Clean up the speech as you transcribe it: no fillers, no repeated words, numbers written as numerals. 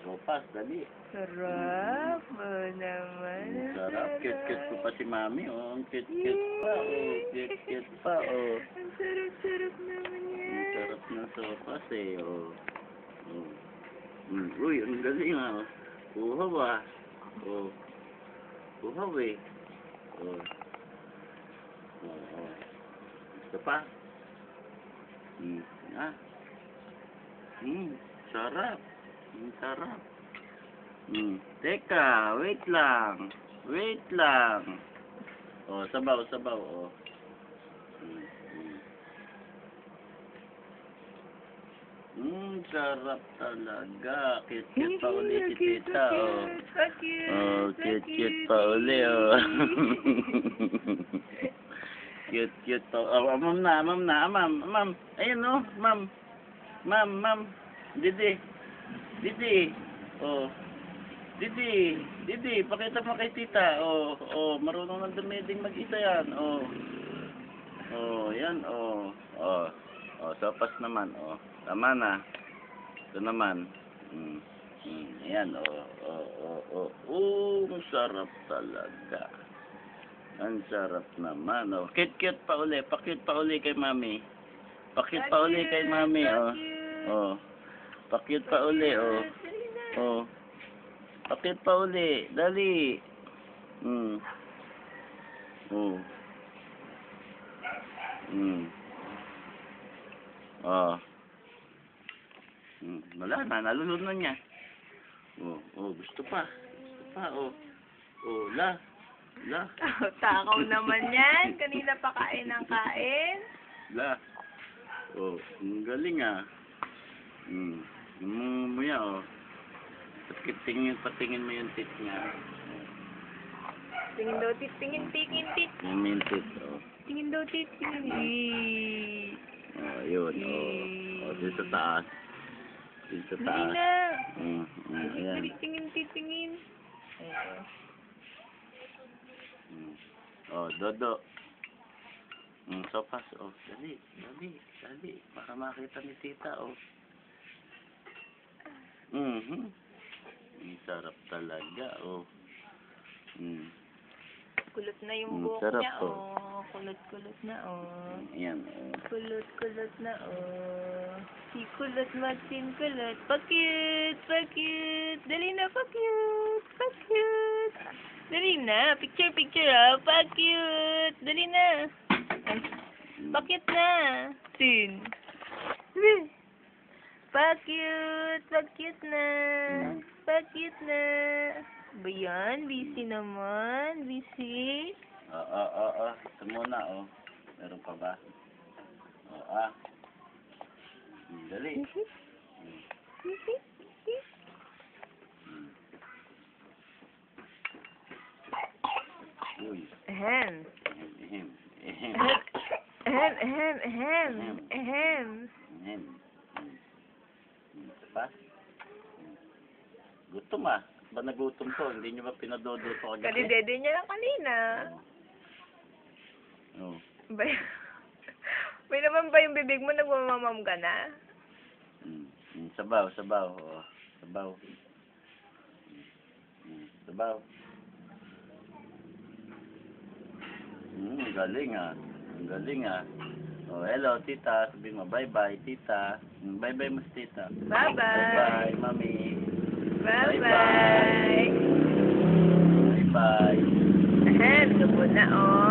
Sopas, dali. Sarap. Oh, naman. Ang Sarap. Cute-cute ko pa si Mami, oh. Ang cute-cute pa, oh. Cute-cute pa, oh. Ang sarap-sarap naman Ang yan. sarap ng sopas, eh, oh. Oh. Uy, ang galing, ah. Uhaw, ah. Oh. Uhaw, eh. Oh. Oh, oh. Gusto pa? Ah. Sarap. Sarap. Teka, wait lang. Wait lang. Oh, sabaw, sabaw, oh. Sarap talaga. Cute-cute pa uli si tita, oh. So cute. Oh, So cute-cute cute. pa uli, oh. Cute-cute pa. Oh, ma'am na, ma'am na, ma'am. Ayun, oh, ma'am. Ma'am. Didi. Oh. Didi, pakita mo kay tita. Oh, marunong ng dumeding mag-isa yan. Oh. Oh, yan, oh. Oh, sopas naman, oh. Tama na. Ito naman. Ayan, oh. Ang sarap talaga. Ang sarap naman, oh. Cute pa uli. Pa-cute pa uli kay Mami. Pa-cute pa uli kay Mami, oh. Oh. Pa-cute pa uli, oh. Oh. Pa-cute pa uli. Dali. Oh. Oh. Wala na, nalunod na niya. Oh, gusto pa, oh. Oh, la. Takaw naman yan. Kanina pa kain ng kain. La. Oh, ang galing, ah. Muya, oh. Patingin mo yung tit niya. Tingin daw tit, tingin tit. Yung tit, oh. Tingin daw tit, tingin. Oh, yun, oh. Oh, dito sa taas. Dito sa taas. Dali na. Ayan. Tingin tit, tingin. Oh, Dodo. Sopas, oh. Dali. Baka makita ni tita, oh. Sarap talaga, oh. Kulot na yung buhok sarap, niya, oh. Kulot na, oh. Ayan, oh. Kulot na, oh. Si kulot, Martin kulot. Pa-cute. Dali na, pa-cute. Dali na, picture, ah. Pa-cute. Dali na. Pa-cute na. Sin. Pa-cute na. Ba yan? Busy naman. Busy. Ito muna, oh. Meron pa ba? Oh, dali. Uy. Ahem. Pa? Gutom, ah. Ba nagutom ko? Hindi nyo ba pinadodo ko kagabi? Kalidede niya lang kanina. Oh. May naman ba yung bibig mo nagmamamam ka na? Sabaw. Oh. Sabaw. Sabaw. Ang galing, ah. Oh, hello, tita. Sabihin mo, bye-bye, tita. Bye-bye, mas tita. Bye-bye. Bye-bye, mami. Bye-bye. Bye-bye. Ahem, lubod na, oh.